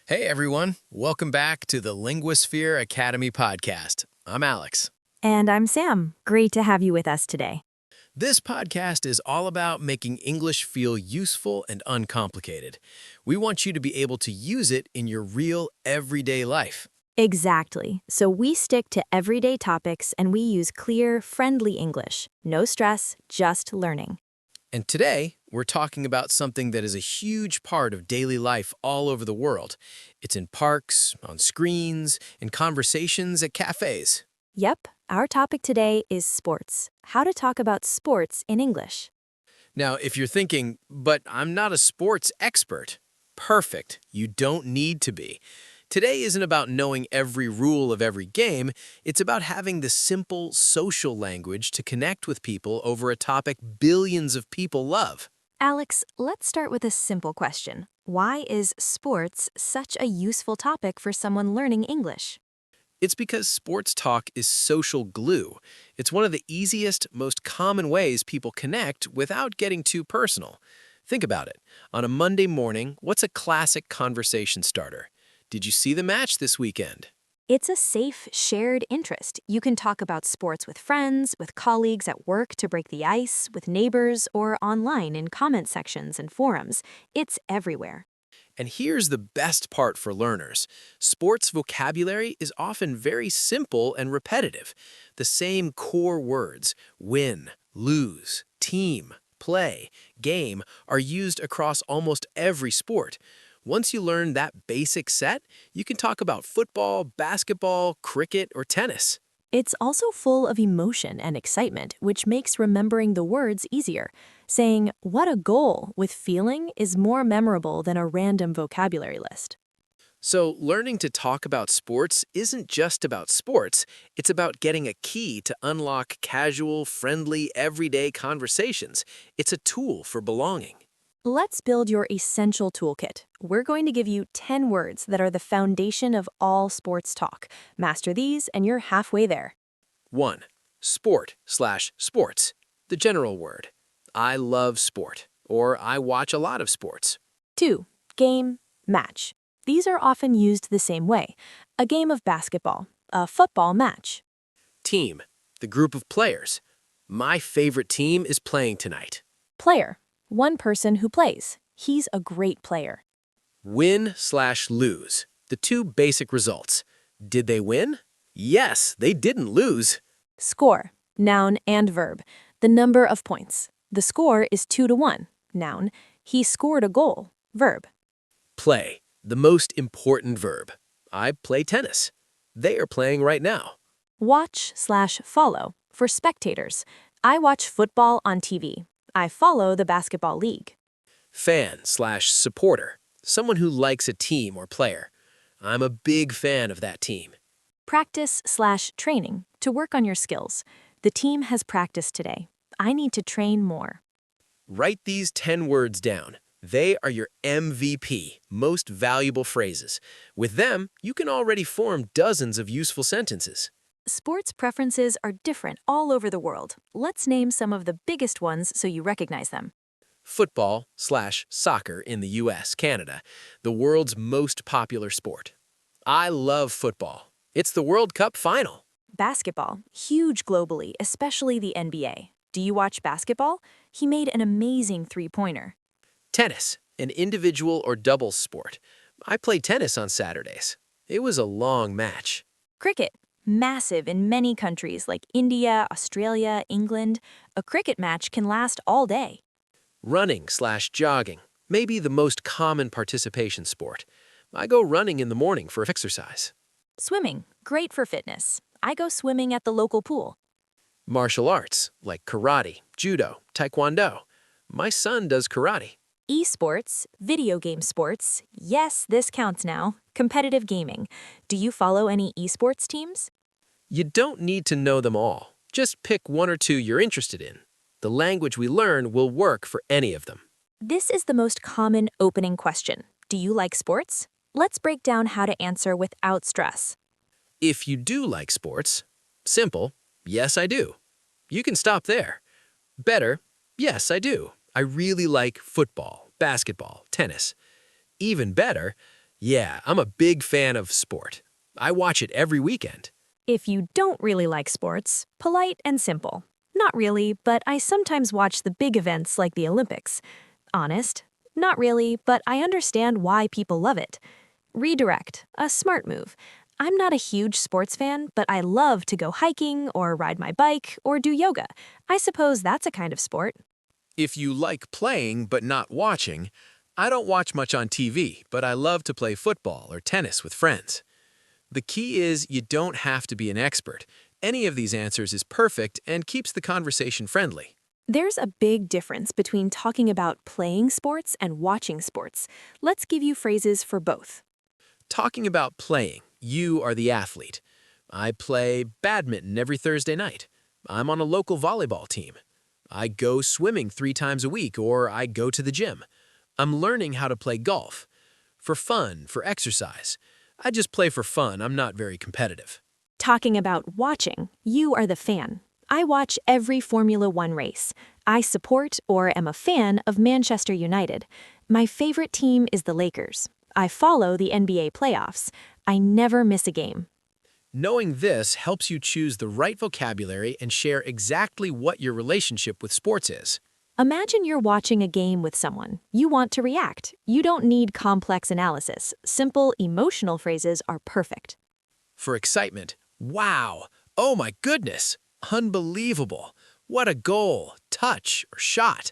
Hey everyone, welcome back to the Lingusphere Academy podcast. I'm Alex. And I'm Sam. Great to have you with us today. This podcast is all about making English feel useful and uncomplicated. We want you to be able to use it in your real everyday life. Exactly. So we stick to everyday topics and we use clear, friendly English. No stress, just learning. And today, we're talking about something that is a huge part of daily life all over the world. It's in parks, on screens, in conversations at cafes. Yep, our topic today is sports. How to talk about sports in English. Now, if you're thinking, but I'm not a sports expert, perfect. You don't need to be. Today isn't about knowing every rule of every game. It's about having the simple social language to connect with people over a topic billions of people love. Alex, let's start with a simple question. Why is sports such a useful topic for someone learning English? It's because sports talk is social glue. It's one of the easiest, most common ways people connect without getting too personal. Think about it. On a Monday morning, what's a classic conversation starter? Did you see the match this weekend? It's a safe, shared interest. You can talk about sports with friends, with colleagues at work to break the ice, with neighbors, or online in comment sections and forums. It's everywhere. And here's the best part for learners. Sports vocabulary is often very simple and repetitive. The same core words, win, lose, team, play, game, are used across almost every sport. Once you learn that basic set, you can talk about football, basketball, cricket, or tennis. It's also full of emotion and excitement, which makes remembering the words easier. Saying, "what a goal," with feeling is more memorable than a random vocabulary list. So learning to talk about sports isn't just about sports, it's about getting a key to unlock casual, friendly, everyday conversations. It's a tool for belonging. Let's build your essential toolkit. We're going to give you 10 words that are the foundation of all sports talk. Master these and you're halfway there. 1. Sport/sports. The general word. I love sport, or I watch a lot of sports. 2. Game, match. These are often used the same way. A game of basketball, a football match. Team. The group of players. My favorite team is playing tonight. Player, one person who plays. He's a great player. Win/lose. The two basic results. Did they win? Yes, they didn't lose. Score, noun and verb. The number of points. The score is 2-1. Noun, he scored a goal. Verb. Play. The most important verb. I play tennis. They are playing right now. Watch/follow. For spectators. I watch football on TV. I follow the basketball league. Fan/supporter. Someone who likes a team or player. I'm a big fan of that team. Practice/training. To work on your skills. The team has practiced today. I need to train more. Write these 10 words down. They are your MVP, most valuable phrases. With them, you can already form dozens of useful sentences. Sports preferences are different all over the world. Let's name some of the biggest ones so you recognize them. Football/soccer in the US, Canada, the world's most popular sport. I love football. It's the World Cup final. Basketball, huge globally, especially the NBA. Do you watch basketball? He made an amazing three-pointer. Tennis, an individual or doubles sport. I played tennis on Saturdays. It was a long match. Cricket, massive in many countries like India, Australia, England. A cricket match can last all day. Running/jogging, maybe the most common participation sport. I go running in the morning for exercise. Swimming, great for fitness. I go swimming at the local pool. Martial arts, like karate, judo, taekwondo. My son does karate. Esports, video game sports. Yes, this counts now. Competitive gaming. Do you follow any esports teams? You don't need to know them all. Just pick one or two you're interested in. The language we learn will work for any of them. This is the most common opening question. Do you like sports? Let's break down how to answer without stress. If you do like sports, simple, yes, I do. You can stop there. Better, yes, I do. I really like football, basketball, tennis. Even better, Yeah, I'm a big fan of sport. I watch it every weekend. If you don't really like sports, polite and simple. Not really, but I sometimes watch the big events like the Olympics. Honest, not really, but I understand why people love it. Redirect, a smart move. I'm not a huge sports fan, but I love to go hiking or ride my bike or do yoga. I suppose that's a kind of sport. If you like playing but not watching, I don't watch much on TV, but I love to play football or tennis with friends. The key is you don't have to be an expert. Any of these answers is perfect and keeps the conversation friendly. There's a big difference between talking about playing sports and watching sports. Let's give you phrases for both. Talking about playing, you are the athlete. I play badminton every Thursday night. I'm on a local volleyball team. I go swimming 3 times a week, or I go to the gym. I'm learning how to play golf. For fun, for exercise. I just play for fun, I'm not very competitive. Talking about watching, you are the fan. I watch every Formula One race. I support or am a fan of Manchester United. My favorite team is the Lakers. I follow the NBA playoffs. I never miss a game. Knowing this helps you choose the right vocabulary and share exactly what your relationship with sports is. Imagine you're watching a game with someone. You want to react. You don't need complex analysis. Simple, emotional phrases are perfect. For excitement, wow, oh my goodness, unbelievable, what a goal, touch, or shot.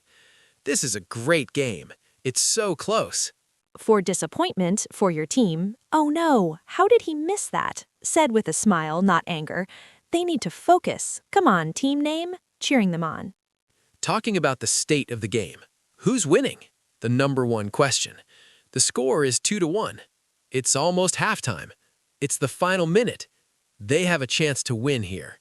This is a great game. It's so close. For disappointment, for your team, oh no, how did he miss that? Said with a smile, not anger. They need to focus. Come on, team name, cheering them on. Talking about the state of the game. Who's winning? The number one question. The score is 2-1. It's almost halftime. It's the final minute. They have a chance to win here.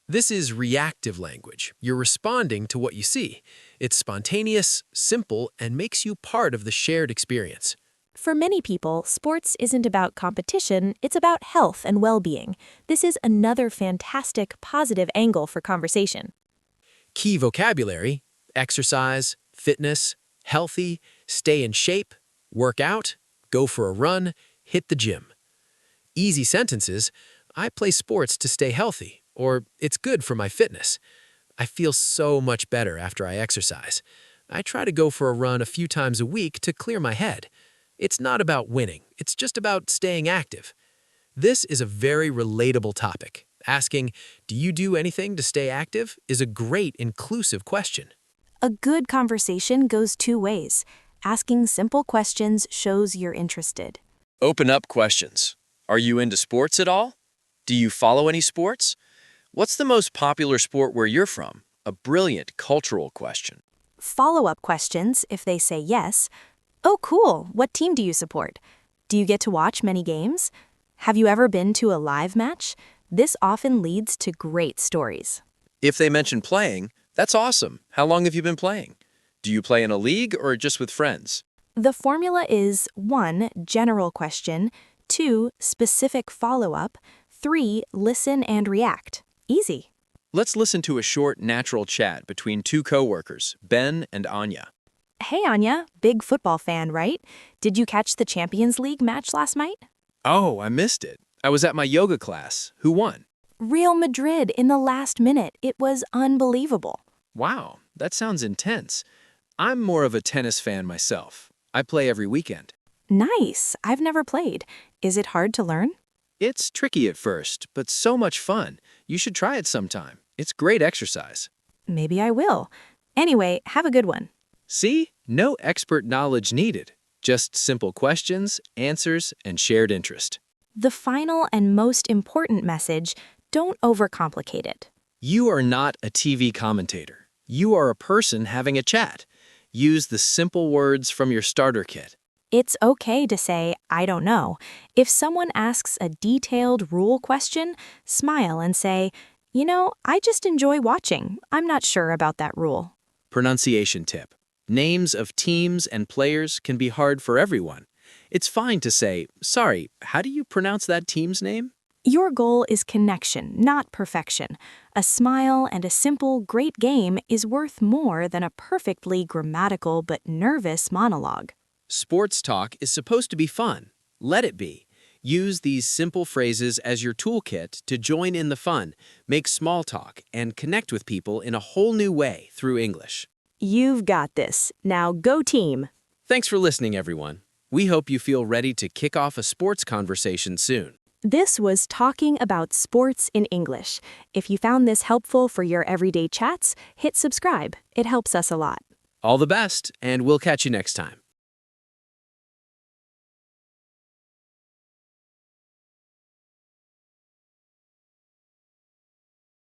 This is reactive language. You're responding to what you see. It's spontaneous, simple, and makes you part of the shared experience. For many people, sports isn't about competition, it's about health and well-being. This is another fantastic, positive angle for conversation. Key vocabulary: exercise, fitness, healthy, stay in shape, work out, go for a run, hit the gym. Easy sentences: I play sports to stay healthy, or it's good for my fitness. I feel so much better after I exercise. I try to go for a run a few times a week to clear my head. It's not about winning, it's just about staying active. This is a very relatable topic. Asking, do you do anything to stay active, is a great inclusive question. A good conversation goes two ways. Asking simple questions shows you're interested. Open up questions. Are you into sports at all? Do you follow any sports? What's the most popular sport where you're from? A brilliant cultural question. Follow-up questions, if they say yes. Oh, cool. What team do you support? Do you get to watch many games? Have you ever been to a live match? This often leads to great stories. If they mention playing, that's awesome. How long have you been playing? Do you play in a league or just with friends? The formula is 1. General question, 2. Specific follow-up, 3. Listen and react. Easy. Let's listen to a short, natural chat between two coworkers, Ben and Anya. Hey Anya, big football fan, right? Did you catch the Champions League match last night? Oh, I missed it. I was at my yoga class. Who won? Real Madrid in the last minute. It was unbelievable. Wow, that sounds intense. I'm more of a tennis fan myself. I play every weekend. Nice. I've never played. Is it hard to learn? It's tricky at first, but so much fun. You should try it sometime. It's great exercise. Maybe I will. Anyway, have a good one. See? No expert knowledge needed. Just simple questions, answers, and shared interest. The final and most important message, don't overcomplicate it. You are not a TV commentator. You are a person having a chat. Use the simple words from your starter kit. It's okay to say, I don't know. If someone asks a detailed rule question, smile and say, I just enjoy watching. I'm not sure about that rule. Pronunciation tip. Names of teams and players can be hard for everyone. It's fine to say, sorry, how do you pronounce that team's name? Your goal is connection, not perfection. A smile and a simple, great game is worth more than a perfectly grammatical but nervous monologue. Sports talk is supposed to be fun. Let it be. Use these simple phrases as your toolkit to join in the fun, make small talk, and connect with people in a whole new way through English. You've got this. Now go team! Thanks for listening, everyone. We hope you feel ready to kick off a sports conversation soon. This was Talking About Sports in English. If you found this helpful for your everyday chats, hit subscribe. It helps us a lot. All the best, and we'll catch you next time.